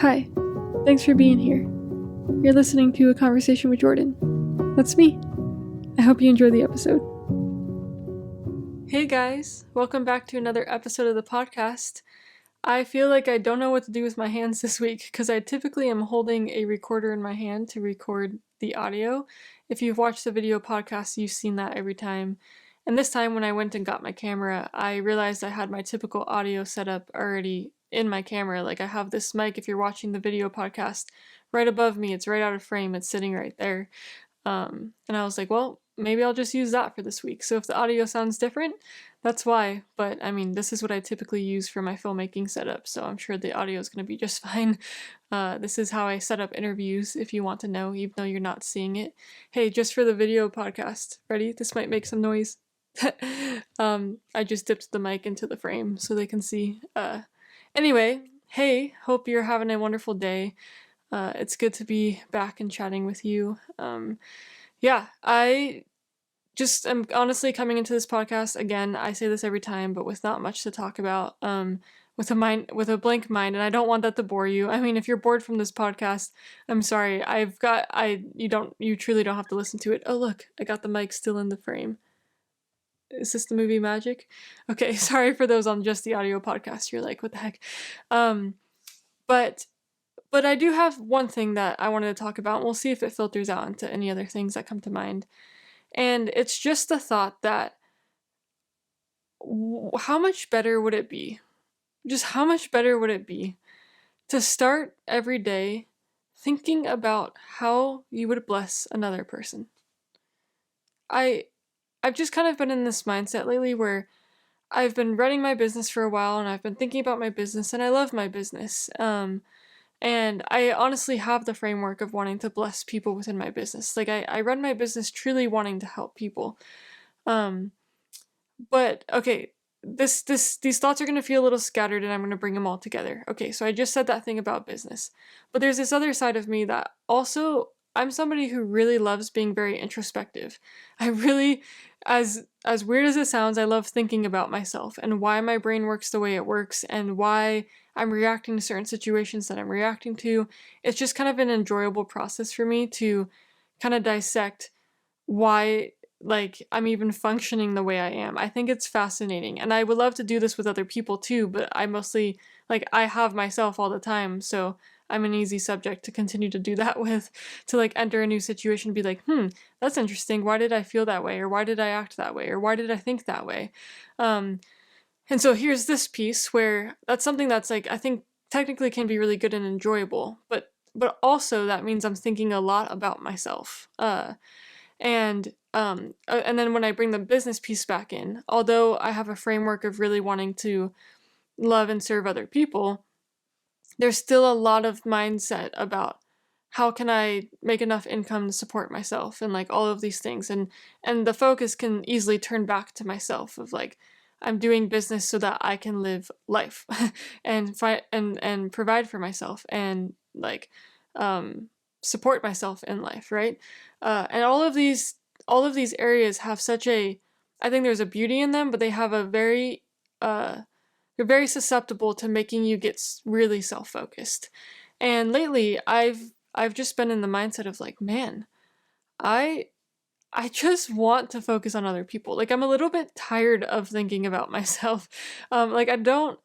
Hi, thanks for being here. You're listening to A Conversation with Jordan. That's me. I hope you enjoy the episode. Hey guys, welcome back to another episode of the podcast. I feel like I don't know what to do with my hands this week because I typically am holding a recorder in my hand to record the audio. If you've watched the video podcast, you've seen that every time. And this time when I went and got my camera, I realized I had my typical audio setup already in my camera. Like I have this mic, if you're watching the video podcast, right above me. It's right out of frame. It's sitting right there. And I was like, well, maybe I'll just use that for this week. So if the audio sounds different, that's why. But I mean, this is what I typically use for my filmmaking setup, so I'm sure the audio is going to be just fine. This is how I set up interviews, if you want to know, even though you're not seeing it. Hey, just for the video podcast, ready? This might make some noise. I just dipped the mic into the frame so they can see. Anyway, hey, hope you're having a wonderful day. It's good to be back and chatting with you. I just am honestly coming into this podcast again. I say this every time, but with not much to talk about. With a blank mind, and I don't want that to bore you. I mean, if you're bored from this podcast, I'm sorry. You truly don't have to listen to it. Oh look, I got the mic still in the frame. Is this the movie Magic? Okay, sorry for those on just the audio podcast. You're like, what the heck? But I do have one thing that I wanted to talk about, and we'll see if it filters out into any other things that come to mind. And it's just the thought that how much better would it be? Just how much better would it be to start every day thinking about how you would bless another person? I've just kind of been in this mindset lately where I've been running my business for a while and I've been thinking about my business and I love my business. And I honestly have the framework of wanting to bless people within my business. Like I run my business truly wanting to help people. But okay, these thoughts are going to feel a little scattered and I'm going to bring them all together. Okay, so I just said that thing about business. But there's this other side of me that also I'm somebody who really loves being very introspective. I really, as weird as it sounds, I love thinking about myself and why my brain works the way it works and why I'm reacting to certain situations that I'm reacting to. It's just kind of an enjoyable process for me to kind of dissect why I'm even functioning the way I am. I think it's fascinating. And I would love to do this with other people too, but I mostly I have myself all the time, so I'm an easy subject to continue to do that with, to enter a new situation and be like, that's interesting. Why did I feel that way? Or why did I act that way? Or why did I think that way? And so here's this piece where that's something that's I think technically can be really good and enjoyable, but also that means I'm thinking a lot about myself. And then when I bring the business piece back in, although I have a framework of really wanting to love and serve other people, there's still a lot of mindset about how can I make enough income to support myself and all of these things, and the focus can easily turn back to myself of I'm doing business so that I can live life and and provide for myself and support myself in life, right? And all of these areas have I think there's a beauty in them, but they have you're very susceptible to making you get really self-focused. And lately, I've just been in the mindset of man, I just want to focus on other people. I'm a little bit tired of thinking about myself. I don't.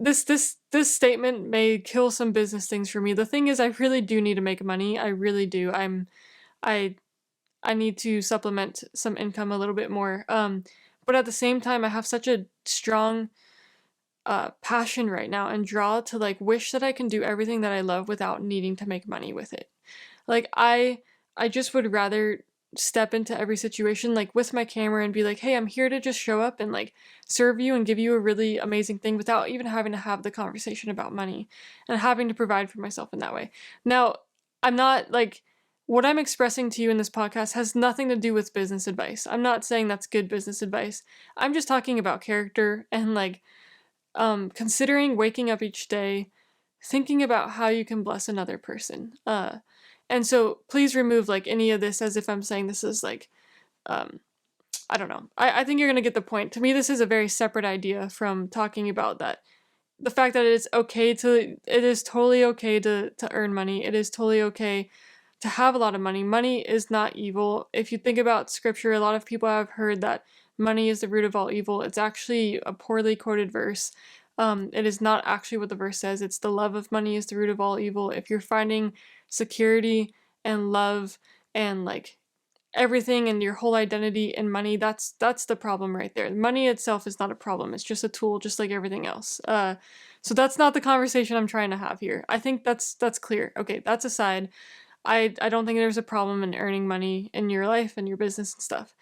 This statement may kill some business things for me. The thing is, I really do need to make money. I really do. I I need to supplement some income a little bit more. But at the same time, I have such a strong passion right now and draw to wish that I can do everything that I love without needing to make money with it. I just would rather step into every situation with my camera and be hey, I'm here to just show up and serve you and give you a really amazing thing without even having to have the conversation about money and having to provide for myself in that way. Now, I'm not what I'm expressing to you in this podcast has nothing to do with business advice. I'm not saying that's good business advice. I'm just talking about character and considering waking up each day, thinking about how you can bless another person. And so please remove any of this as if I'm saying this is I don't know. I think you're going to get the point. To me, this is a very separate idea from talking about that the fact that it is totally okay to earn money. It is totally okay to have a lot of money. Money is not evil. If you think about scripture, a lot of people have heard that money is the root of all evil. It's actually a poorly quoted verse. It is not actually what the verse says. It's the love of money is the root of all evil. If you're finding security and love and like everything and your whole identity in money, that's the problem right there. Money itself is not a problem. It's just a tool, just like everything else. So that's not the conversation I'm trying to have here. I think that's clear. Okay, that's aside. I don't think there's a problem in earning money in your life and your business and stuff.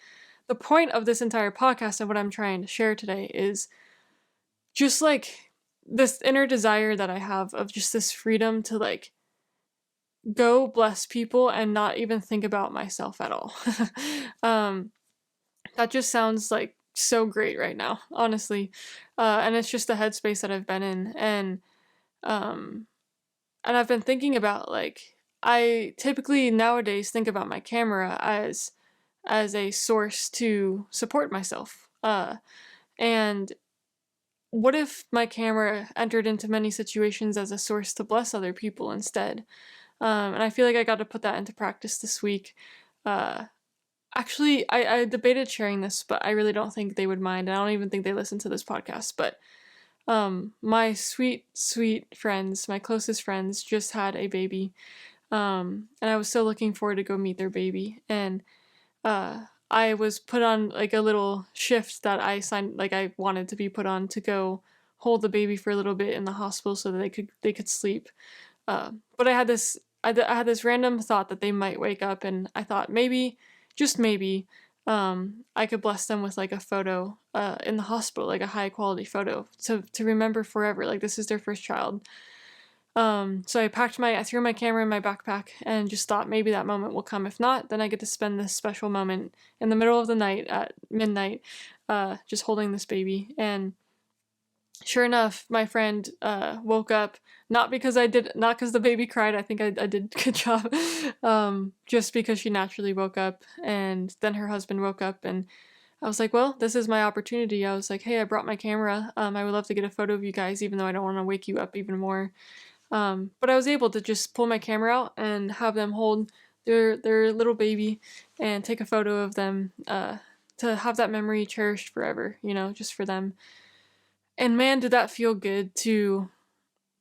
The point of this entire podcast and what I'm trying to share today is just like this inner desire that I have of just this freedom to like go bless people and not even think about myself at all. um, that just sounds like so great right now, honestly. And it's just the headspace that I've been in. Um, and I've been thinking about like, I typically nowadays think about my camera as a source to support myself. And what if my camera entered into many situations as a source to bless other people instead? And I feel like I got to put that into practice this week. Uh, Actually, I debated sharing this, but I really don't think they would mind. I don't even think they listen to this podcast. But my sweet, sweet friends, my closest friends, just had a baby. And I was so looking forward to go meet their baby. And I was put on like a little shift that I signed, like I wanted to be put on to go hold the baby for a little bit in the hospital so that they could sleep. But I had this random thought that they might wake up, and I thought maybe, just maybe, I could bless them with like a photo in the hospital, like a high quality photo to remember forever. Like this is their first child. So I threw my camera in my backpack and just thought maybe that moment will come. If not, then I get to spend this special moment in the middle of the night at midnight, just holding this baby. And sure enough, my friend woke up, not because the baby cried. I think I did a good job. Just because she naturally woke up, and then her husband woke up, and I was like, well, this is my opportunity. I was like, hey, I brought my camera. I would love to get a photo of you guys, even though I don't want to wake you up even more. But I was able to just pull my camera out and have them hold their little baby and take a photo of them to have that memory cherished forever, just for them. And man, did that feel good to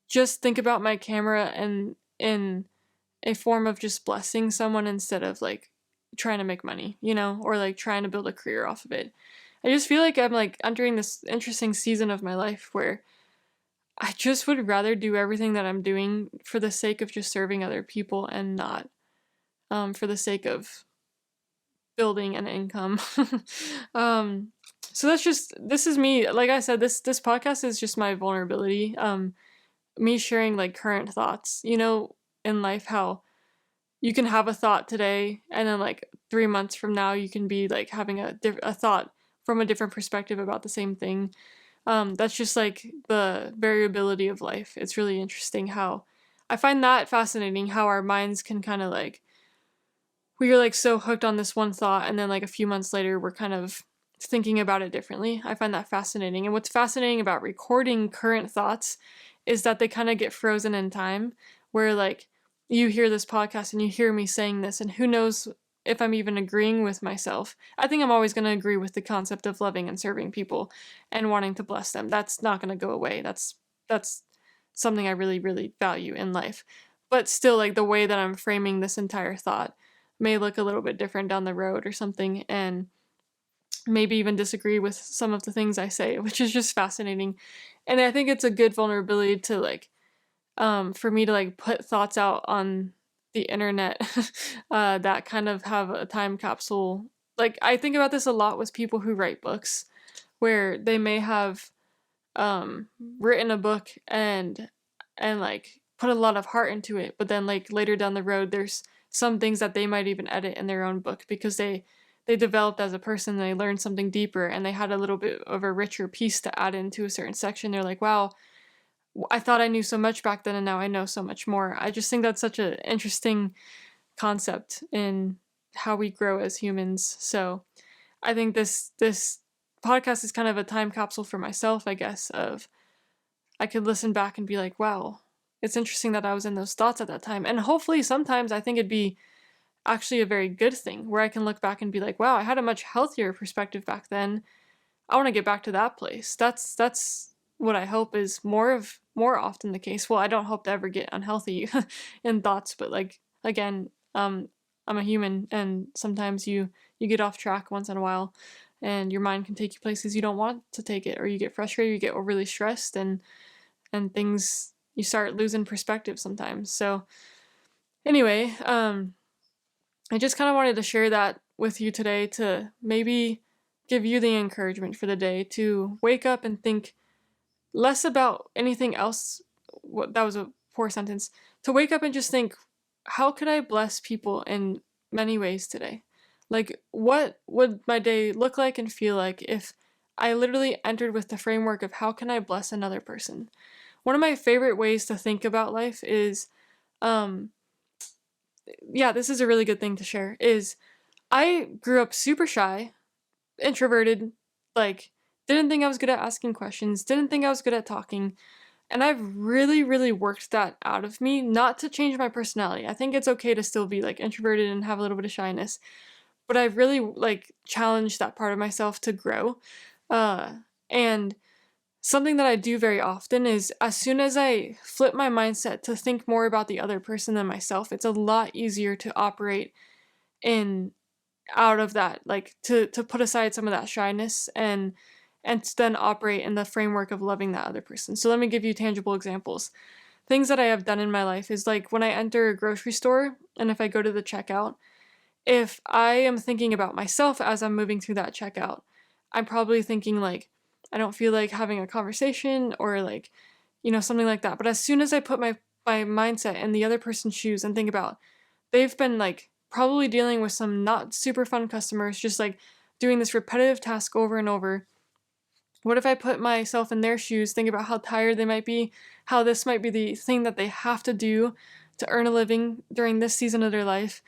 just think about my camera and in a form of just blessing someone instead of like trying to make money, or like trying to build a career off of it. I just feel like I'm like entering this interesting season of my life where I just would rather do everything that I'm doing for the sake of just serving other people and not for the sake of building an income. um, so this is me. Like I said, this podcast is just my vulnerability. Me sharing like current thoughts, in life, how you can have a thought today and then like 3 months from now you can be like having a thought from a different perspective about the same thing. That's just like the variability of life. It's really interesting how I find that fascinating how our minds can kind of like we're like so hooked on this one thought and then like a few months later we're kind of thinking about it differently. I find that fascinating. And what's fascinating about recording current thoughts is that they kind of get frozen in time where like you hear this podcast and you hear me saying this and who knows if I'm even agreeing with myself. I think I'm always going to agree with the concept of loving and serving people and wanting to bless them. That's not going to go away. That's something I really really value in life. But still like the way that I'm framing this entire thought may look a little bit different down the road or something and maybe even disagree with some of the things I say, which is just fascinating. And I think it's a good vulnerability to like for me to like put thoughts out on the internet that kind of have a time capsule. Like I think about this a lot with people who write books where they may have written a book and like put a lot of heart into it, but then like later down the road there's some things that they might even edit in their own book because they developed as a person, they learned something deeper and they had a little bit of a richer piece to add into a certain section. They're like, wow, I thought I knew so much back then and now I know so much more. I just think that's such an interesting concept in how we grow as humans. So I think this podcast is kind of a time capsule for myself, I guess, of I could listen back and be like, wow, it's interesting that I was in those thoughts at that time. And hopefully sometimes I think it'd be actually a very good thing where I can look back and be like, wow, I had a much healthier perspective back then. I want to get back to that place. That's what I hope is more often the case. Well, I don't hope to ever get unhealthy in thoughts, but like again, I'm a human, and sometimes you get off track once in a while, and your mind can take you places you don't want to take it, or you get frustrated, you get overly stressed, and things you start losing perspective sometimes. So anyway, I just kind of wanted to share that with you today to maybe give you the encouragement for the day to wake up and think less about anything else. That was a poor sentence. To wake up and just think, how could I bless people in many ways today? Like, what would my day look like and feel like if I literally entered with the framework of how can I bless another person? One of my favorite ways to think about life is, um, yeah, this is a really good thing to share, is I grew up super shy, introverted, like, didn't think I was good at asking questions, didn't think I was good at talking. And I've really, really worked that out of me, not to change my personality. I think it's okay to still be like introverted and have a little bit of shyness, but I've really like challenged that part of myself to grow. And something that I do very often is as soon as I flip my mindset to think more about the other person than myself, it's a lot easier to operate in out of that, like to put aside some of that shyness and to then operate in the framework of loving that other person. So let me give you tangible examples. Things that I have done in my life is like when I enter a grocery store and if I go to the checkout, if I am thinking about myself as I'm moving through that checkout, I'm probably thinking like, I don't feel like having a conversation or like, something like that. But as soon as I put my mindset in the other person's shoes and think about they've been like probably dealing with some not super fun customers, just like doing this repetitive task over and over. What if I put myself in their shoes, think about how tired they might be, how this might be the thing that they have to do to earn a living during this season of their life?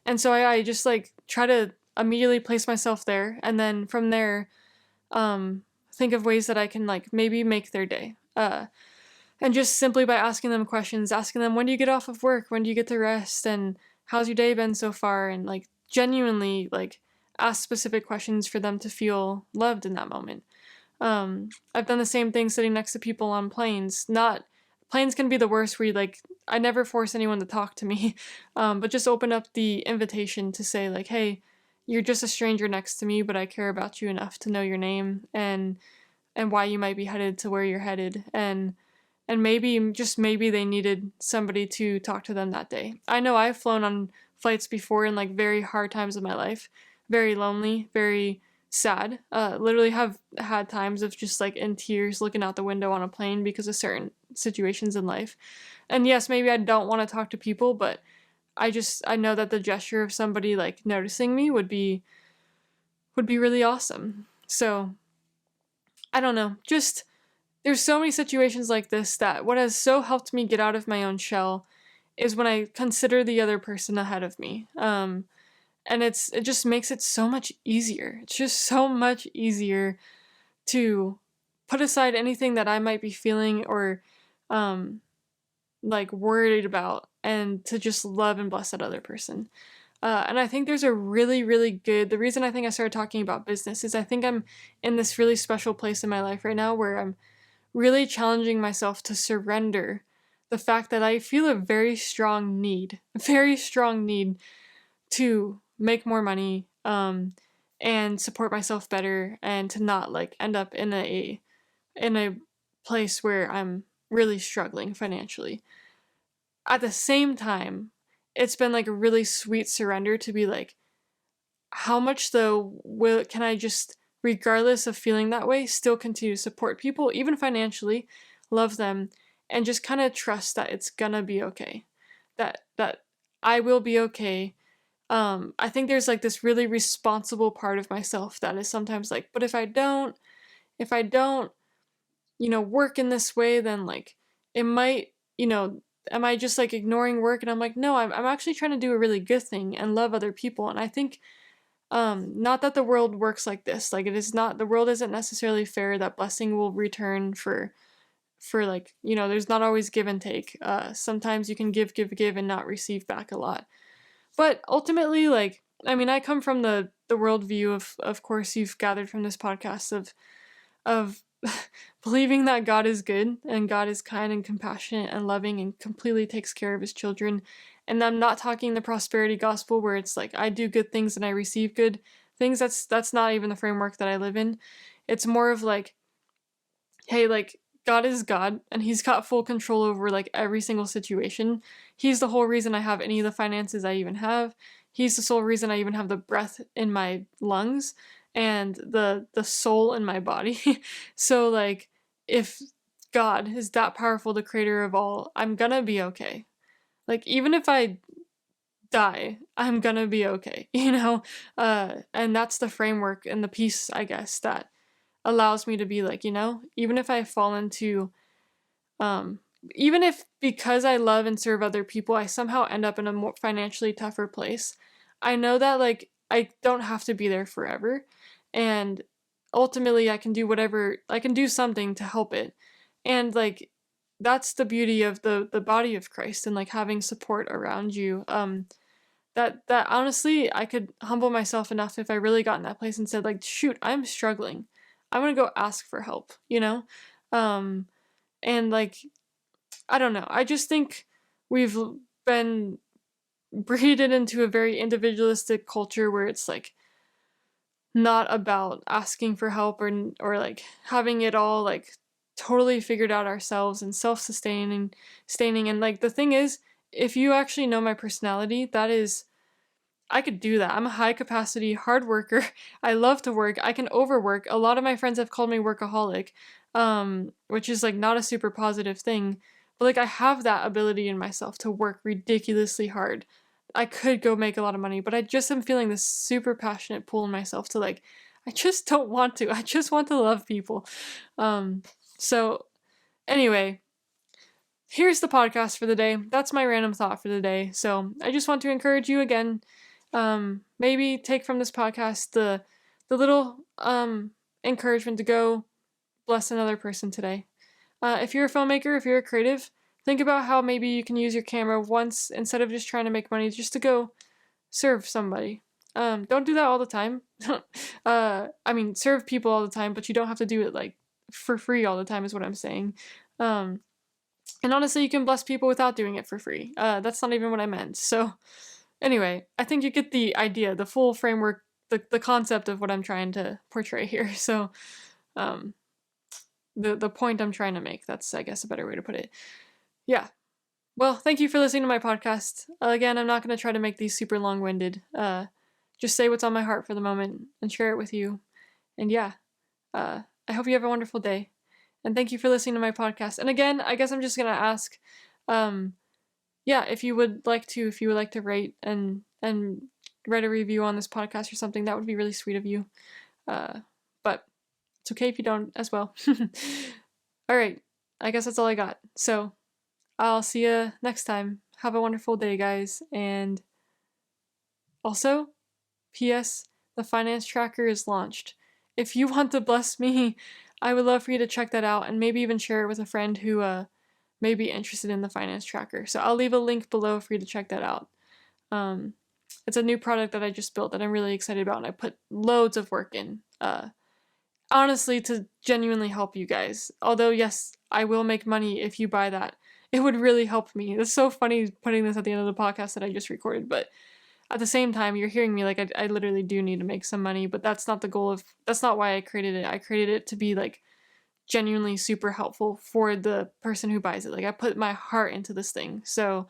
And so I just like try to immediately place myself there, and then from there, think of ways that I can like maybe make their day. And just simply by asking them questions, asking them, when do you get off of work? When do you get to rest? And how's your day been so far? And like genuinely like ask specific questions for them to feel loved in that moment. I've done the same thing sitting next to people on planes. Not planes can be the worst where you like I never force anyone to talk to me, but just open up the invitation to say like, hey, you're just a stranger next to me, but I care about you enough to know your name and why you might be headed to where you're headed, and maybe just maybe they needed somebody to talk to them that day. I know I've flown on flights before in like very hard times of my life, very lonely, very sad. Literally have had times of just like in tears looking out the window on a plane because of certain situations in life. And yes, maybe I don't want to talk to people, but I know that the gesture of somebody like noticing me would be really awesome. So, I don't know. Just there's so many situations like this that what has so helped me get out of my own shell is when I consider the other person ahead of me. And it just makes it so much easier. It's just so much easier to put aside anything that I might be feeling or um, like worried about and to just love and bless that other person. And I think there's a really, really good, the reason I think I started talking about business is I think I'm in this really special place in my life right now where I'm really challenging myself to surrender the fact that I feel a very strong need to make more money, and support myself better, and to not like end up in a place where I'm really struggling financially. At the same time, it's been like a really sweet surrender to be like, how much though will can I just, regardless of feeling that way, still continue to support people, even financially, love them, and just kind of trust that it's gonna be okay. That I will be okay. I think there's like this really responsible part of myself that is sometimes like, but if I don't, work in this way, then like it might, am I just like ignoring work? And I'm like, no, I'm actually trying to do a really good thing and love other people. And I think not that the world works like this. Like it is not, the world isn't necessarily fair that blessing will return for like, there's not always give and take. Sometimes you can give and not receive back a lot. But ultimately, like, I mean, I come from the worldview of course you've gathered from this podcast of believing that God is good and God is kind and compassionate and loving and completely takes care of his children. And I'm not talking the prosperity gospel where it's like I do good things and I receive good things. That's not even the framework that I live in. It's more of like, hey, like, God is God and he's got full control over like every single situation. He's the whole reason I have any of the finances I even have. He's the sole reason I even have the breath in my lungs and the soul in my body. So like, if God is that powerful, the creator of all, I'm gonna be okay. Like, even if I die, I'm gonna be okay, and that's the framework and the piece, I guess, that allows me to be like, even if I fall into, even if because I love and serve other people, I somehow end up in a more financially tougher place, I know that like I don't have to be there forever, and ultimately I can do whatever, I can do something to help it, and like that's the beauty of the body of Christ and like having support around you. That honestly I could humble myself enough if I really got in that place and said like, shoot, I'm struggling. I'm gonna go ask for help, Um, and like, I don't know. I just think we've been breeded into a very individualistic culture where it's like not about asking for help or like having it all like totally figured out ourselves and self-sustaining staining. And like the thing is, if you actually know my personality, that is, I could do that. I'm a high capacity hard worker. I love to work. I can overwork. A lot of my friends have called me workaholic, which is like not a super positive thing. But like I have that ability in myself to work ridiculously hard. I could go make a lot of money, but I just am feeling this super passionate pull in myself to like, I just don't want to. I just want to love people. So anyway, here's the podcast for the day. That's my random thought for the day. So I just want to encourage you again. Maybe take from this podcast the little encouragement to go bless another person today. If you're a filmmaker, if you're a creative, think about how maybe you can use your camera once instead of just trying to make money, just to go serve somebody. Don't do that all the time. I mean, serve people all the time, but you don't have to do it like for free all the time, is what I'm saying. And honestly, you can bless people without doing it for free. That's not even what I meant. So, anyway, I think you get the idea, the full framework, the concept of what I'm trying to portray here. So, the point I'm trying to make. That's, I guess, a better way to put it. Yeah. Well, thank you for listening to my podcast. Again, I'm not going to try to make these super long-winded. Just say what's on my heart for the moment and share it with you. And yeah, I hope you have a wonderful day. And thank you for listening to my podcast. And again, I guess I'm just going to ask, yeah, if you would like to rate and write a review on this podcast or something, that would be really sweet of you. But it's okay if you don't as well. All right, I guess that's all I got. So I'll see you next time. Have a wonderful day, guys. And also, P.S., the finance tracker is launched. If you want to bless me, I would love for you to check that out and maybe even share it with a friend who may be interested in the finance tracker. So I'll leave a link below for you to check that out. It's a new product that I just built that I'm really excited about, and I put loads of work in. Honestly, to genuinely help you guys. Although, yes, I will make money if you buy that. It would really help me. It's so funny putting this at the end of the podcast that I just recorded, but at the same time, you're hearing me like I literally do need to make some money, but that's not the goal of, that's not why I created it. I created it to be like genuinely super helpful for the person who buys it. Like I put my heart into this thing. So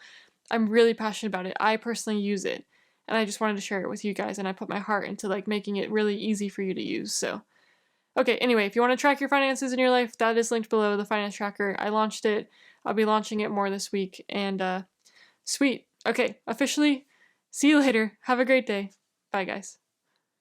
I'm really passionate about it. I personally use it, and I just wanted to share it with you guys, and I put my heart into like making it really easy for you to use. So okay, anyway, if you want to track your finances in your life, that is linked below, the finance tracker. I launched it. I'll be launching it more this week. And sweet. Okay, officially, see you later. Have a great day. Bye, guys.